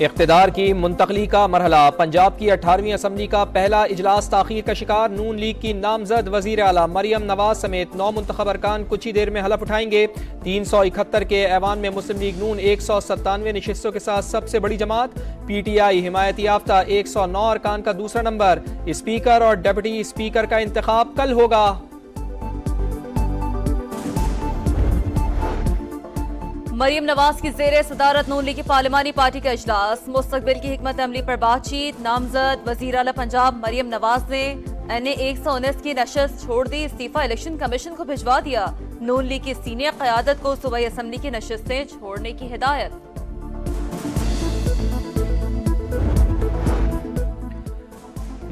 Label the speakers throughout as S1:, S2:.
S1: इख्तिदार की मुंतकली का मरहला। पंजाब की 18वीं असम्बली का पहला इजलास ताखीर का शिकार। नून लीग की नामजद वजीर आला मरियम नवाज समेत 9 मुंतखब अरकान कुछ ही देर में हलफ उठाएंगे। 371 के ऐवान में मुस्लिम लीग नून 197 नशिस्तों के साथ सबसे बड़ी जमात। PTI हिमायती याफ्ता 109 अरकान का दूसरा नंबर। स्पीकर और डिप्टी स्पीकर का इंतखाब कल होगा।
S2: मरियम नवाज की ज़ेरे सदारत नून लीग की पार्लिमानी पार्टी का इजलास। मुस्तकबिल की हिकमत अमली पर बातचीत। नामजद वजीर आला पंजाब मरियम नवाज ने NA 119 की नशस्त छोड़ दी। इस्तीफा इलेक्शन कमीशन को भिजवा दिया। नून लीग की सीनियर क़यादत को सूबाई असम्बली की नशस्तें छोड़ने की हिदायत।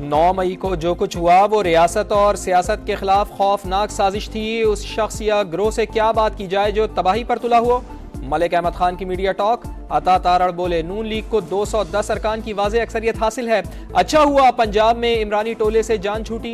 S1: नौ मई को जो कुछ हुआ वो रियासत और सियासत के खिलाफ खौफनाक साजिश थी। उस शख्स या ग्रोह से क्या बात की जाए जो तबाही पर तुला हुआ। मलिक अहमद खान की मीडिया टॉक। अता तारड़ बोले नून लीग को 210 अरकान की वाज़ेह अक्सरियत हासिल है। अच्छा हुआ पंजाब में इमरानी टोले से जान छूटी।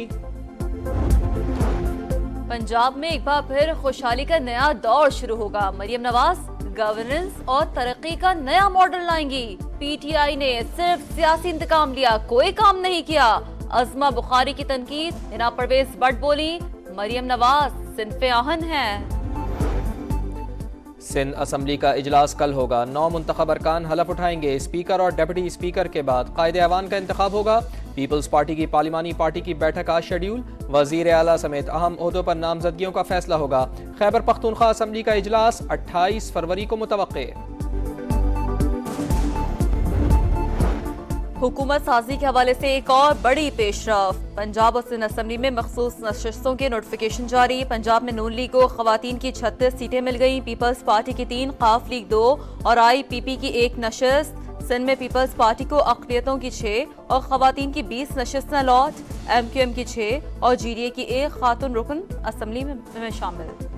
S2: पंजाब में एक बार फिर खुशहाली का नया दौर शुरू होगा। मरियम नवाज गवर्नेंस और तरक्की का नया मॉडल लाएंगी। PTI ने सिर्फ सियासी इंतकाम लिया, कोई काम नहीं किया। अज़मा बुखारी की तनकीद। हिना परवेज बट बोली मरियम नवाज सिनफे आहन है।
S1: सिंध असम्बली का इजलास कल होगा। 9 मुंतखब अरकान हलफ उठाएंगे। स्पीकर और डिप्टी स्पीकर के बाद कायदे ऐवान का इंतखाब होगा। पीपल्स पार्टी की पार्लिमानी पार्टी की बैठक आज शेड्यूल। वजीर आला समेत अहम ओहदों पर नामजदगियों का फैसला होगा। खैबर पख्तूनख्वा असम्बली का इजलास 28 फरवरी को मुतवक्के।
S2: हुकूमत साजी के हवाले से एक और बड़ी पेशरफ। पंजाब और सिंध असम्बली में मखसूस नशिस्तों के नोटिफिकेशन जारी। पंजाब में नून लीग को खवातीन की 36 सीटें मिल गई। पीपल्स पार्टी की 3, काफ लीग 2 और IPP की 1 नशिस्त। सिंध में पीपल्स पार्टी को अक़लियतों की 6 और खवातीन की 20 नशिस्तें अलॉट। MQM की 6 और GDA की 1 खातून रुकन असम्बली में शामिल।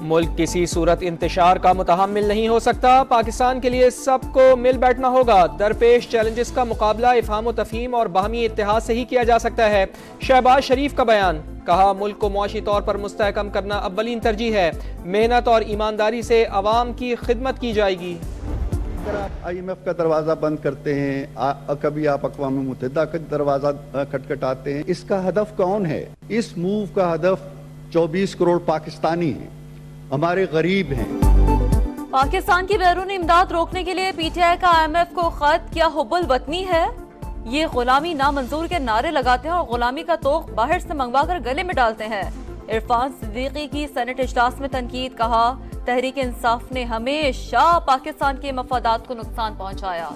S1: मुल्क किसी सूरत इंतशार का मुतहम्मिल नहीं हो सकता। पाकिस्तान के लिए सबको मिल बैठना होगा। दरपेश चैलेंजेस का मुकाबला इफ़हाम व तफ़हीम और बाहमी इत्तेहाद से ही किया जा सकता है। शहबाज शरीफ का बयान। कहा मुल्क को मुआशी तौर पर मुस्तहकम करना अव्वलीन तरजीह है। मेहनत और ईमानदारी से अवाम की खिदमत की जाएगी।
S3: अगर आप IMF का दरवाज़ा बंद करते हैं, कभी आप अक़वाम मुत्तहिदा का दरवाज़ा खटखटाते हैं, इसका हदफ कौन है? इस मूव का हदफ 24 करोड़ पाकिस्तानी हैं, हमारे गरीब हैं।
S2: पाकिस्तान की बैरूनी इमदाद रोकने के लिए PTI का IMF को खत। क्या हुब्बुल वतनी है? ये गुलामी नामंजूर के नारे लगाते हैं और गुलामी का तोख बाहर से मंगवा कर गले में डालते हैं। इरफान सिद्दीकी की सेनेट इजलास में तनकीद। कहा तहरीक इंसाफ ने हमेशा पाकिस्तान के मफादात को नुकसान पहुंचाया।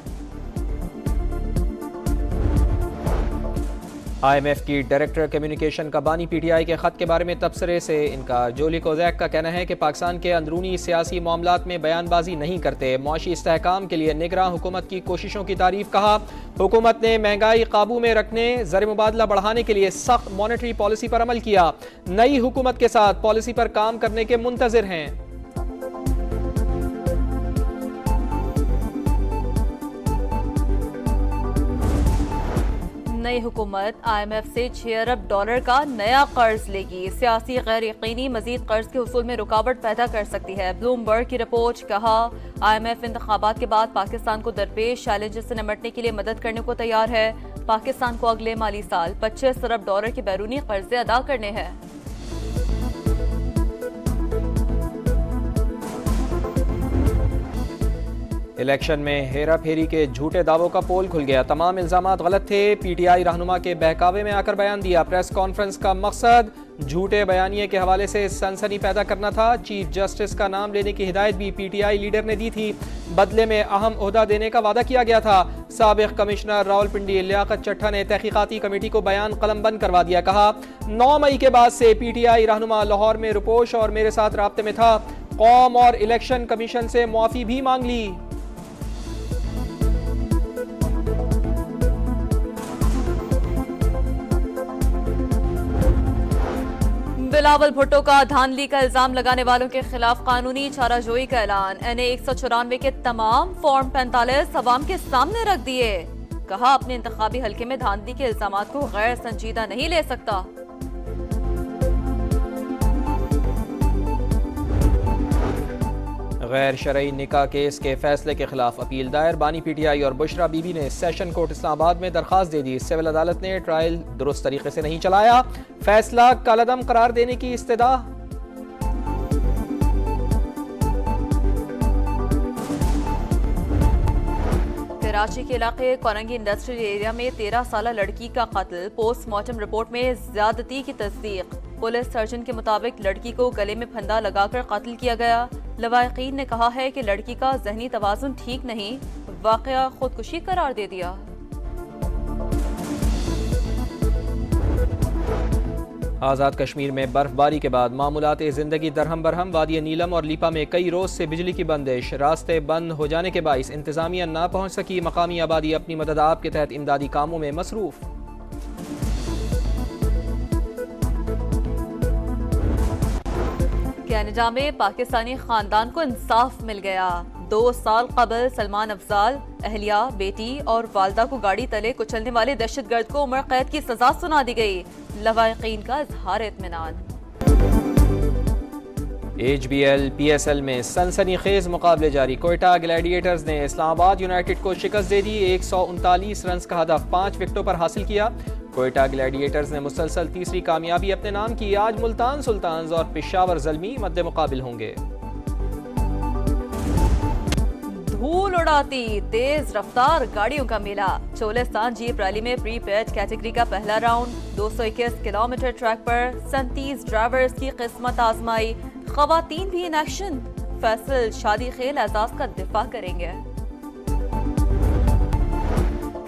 S1: IMF की डायरेक्टर कम्युनिकेशन का बानी PTI के खत के बारे में तबसरे से इनकार। जोली कोजैक का कहना है कि पाकिस्तान के अंदरूनी सियासी मामलात में बयानबाजी नहीं करते। मुआशी इस्तेहकाम के लिए निगरान हुकूमत की कोशिशों की तारीफ। कहा हुकूमत ने महंगाई काबू में रखने, ज़र मुबादला बढ़ाने के लिए सख्त मॉनेटरी पॉलिसी पर अमल किया। नई हुकूमत के साथ पॉलिसी पर काम करने के मुंतज़िर हैं।
S2: नई हुकूमत IMF से $6 अरब का नया कर्ज लेगी। सियासी गैर यकीनी मजीद कर्ज के हुसूल में रुकावट पैदा कर सकती है। ब्लूमबर्ग की रिपोर्ट। कहा IMF इंतखाबात के बाद पाकिस्तान को दरपेश चैलेंजेस से निपटने के लिए मदद करने को तैयार है। पाकिस्तान को अगले माली साल $25 अरब के बैरूनी कर्जे अदा करने हैं।
S1: इलेक्शन में हेरा फेरी के झूठे दावों का पोल खुल गया। तमाम इल्जामात गलत थे। PTI रहनुमा के बहकावे में आकर बयान दिया। प्रेस कॉन्फ्रेंस का मकसद झूठे बयानिए के हवाले से सनसनी पैदा करना था। चीफ जस्टिस का नाम लेने की हिदायत भी PTI लीडर ने दी थी। बदले में अहम ओहदा देने का वादा किया गया था। साबिक कमिश्नर रावलपिंडी लियाकत चट्टा ने तहकीकाती कमेटी को बयान कलमबंद करवा दिया। कहा 9 मई के बाद से PTI रहनुमा लाहौर में रुपोश और मेरे साथ राब्ते में था। कौम और इलेक्शन कमीशन से मुआफी भी मांग ली।
S2: बिलावल भुट्टो का धांधली का इल्जाम लगाने वालों के खिलाफ कानूनी चाराजोई का ऐलान। NA 194 के तमाम फॉर्म 45 अवाम के सामने रख दिए। कहा अपने इंतखाबी हल्के में धांधली के इल्जामात को गैर संजीदा नहीं ले सकता।
S1: गैर शरई निकाह केस के फैसले के खिलाफ अपील दायर। बानी पीटीआई और बुशरा बीबी ने सेशन कोर्ट इस्लामाबाद में दरखास्त दे दी। सिविल अदालत ने ट्रायल दुरुस्त तरीके से नहीं चलाया, फैसला कलअदम करार देने की इस्तदा।
S2: कराची के इलाके कोरंगी इंडस्ट्रियल एरिया में 13 साल लड़की का कत्ल, पोस्टमार्टम रिपोर्ट में ज्यादती की तस्दीक। पुलिस सर्जन के मुताबिक लड़की को गले में फंदा लगाकर कत्ल किया गया। लवाहिकीन ने कहा है कि लड़की का जहनी तवाजुन ठीक नहीं, वाकया खुदकुशी करार दे दिया।
S1: आज़ाद कश्मीर में बर्फबारी के बाद मामूलात जिंदगी दरहम बरहम। वादी नीलम और लीपा में कई रोज से बिजली की बंदिश, रास्ते बंद हो जाने के बाइस इंतजामिया ना पहुंच सकी। मकामी आबादी अपनी मदद आप के तहत इमदादी कामों में मसरूफ।
S2: कनाडा में पाकिस्तानी खानदान को इंसाफ मिल गया। 2 साल कबल सलमान अफजाल, अहलिया, बेटी और वालदा को गाड़ी तले कुचलने वाले दहशतगर्द को उम्र कैद की सजा सुना दी गई। लवाहिकीन का इज़हार इत्मीनान।
S1: HBL PSL में सनसनीखेज मुकाबले जारी। कोयटा ग्लैडिएटर्स ने इस्लामाबाद यूनाइटेड को शिकस्त दे दी। 139 रन का हदफ 5 विकेटों पर हासिल किया। कोयटा ग्लैडिएटर्स ने मुसलसल तीसरी कामयाबी अपने नाम की। आज मुल्तान सुल्तान्स और पेशावर ज़ल्मी मद्दे मुकाबिल होंगे।
S2: धूल उड़ाती तेज रफ्तार गाड़ियों का मेला। चोलिस्तान जीप रैली में प्री पेड कैटेगरी का पहला राउंड। 221 किलोमीटर ट्रैक पर 37 ड्राइवर्स की किस्मत आजमाई। खवातीन भी इन एक्शन। फैसल शादी खेल एजाज का दिफा करेंगे।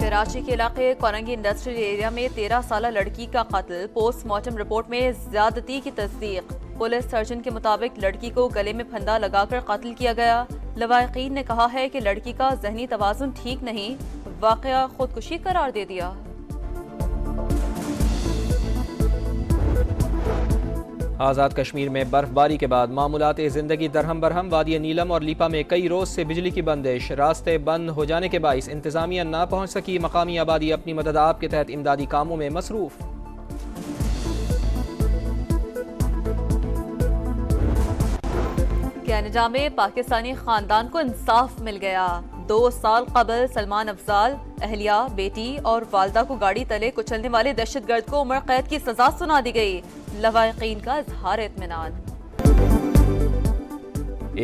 S2: कराची के इलाके कोरंगी इंडस्ट्रियल एरिया में 13 साल लड़की का कत्ल, पोस्टमार्टम रिपोर्ट में ज्यादती की तस्दीक। पुलिस सर्जन के मुताबिक लड़की को गले में फंदा लगाकर कत्ल किया गया। लवाहिकीन ने कहा है कि लड़की का जहनी तवाजुन ठीक नहीं, वाकया खुदकुशी करार दे दिया।
S1: आज़ाद कश्मीर में बर्फबारी के बाद मामूलात जिंदगी दरहम बरहम। वादी नीलम और लीपा में कई रोज से बिजली की बंदिश, रास्ते बंद हो जाने के बाइस इंतजामिया ना पहुंच सकी। मकामी आबादी अपनी मदद आप के तहत इमदादी कामों में मसरूफ।
S2: कनाडा में पाकिस्तानी खानदान को इंसाफ मिल गया। 2 साल कबल सलमान अफजाल, अहलिया, बेटी और वालदा को गाड़ी तले कुचलने वाले दहशतगर्द को उम्र कैद की सजा सुना दी गई। लवाहिकीन का इज़हार इत्मीनान।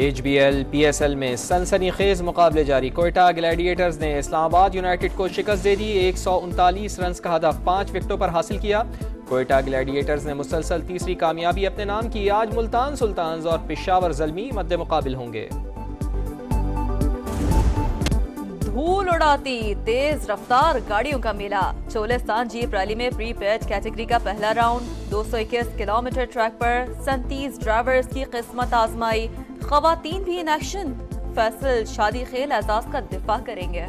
S1: HBL PSL में सनसनीखेज मुकाबले जारी। कोयटा ग्लैडिएटर्स ने इस्लामाबाद यूनाइटेड को शिकस्त दे दी। 139 रन का हदफ 5 विकेटों पर हासिल किया। कोयटा ग्लैडिएटर्स ने मुसलसल तीसरी कामयाबी अपने नाम की। आज मुल्तान सुल्तान्स और पेशावर ज़ल्मी मद्दे मुकाबिल होंगे।
S2: धूल उड़ाती तेज रफ्तार गाड़ियों का मेला। चोलिस्तान जीप रैली में प्री पेड कैटेगरी का पहला राउंड। 221 किलोमीटर ट्रैक पर 37 ड्राइवर्स की किस्मत आजमाई। खवातीन भी इन एक्शन। फैसल शादी खेल एजाज का दिफा करेंगे।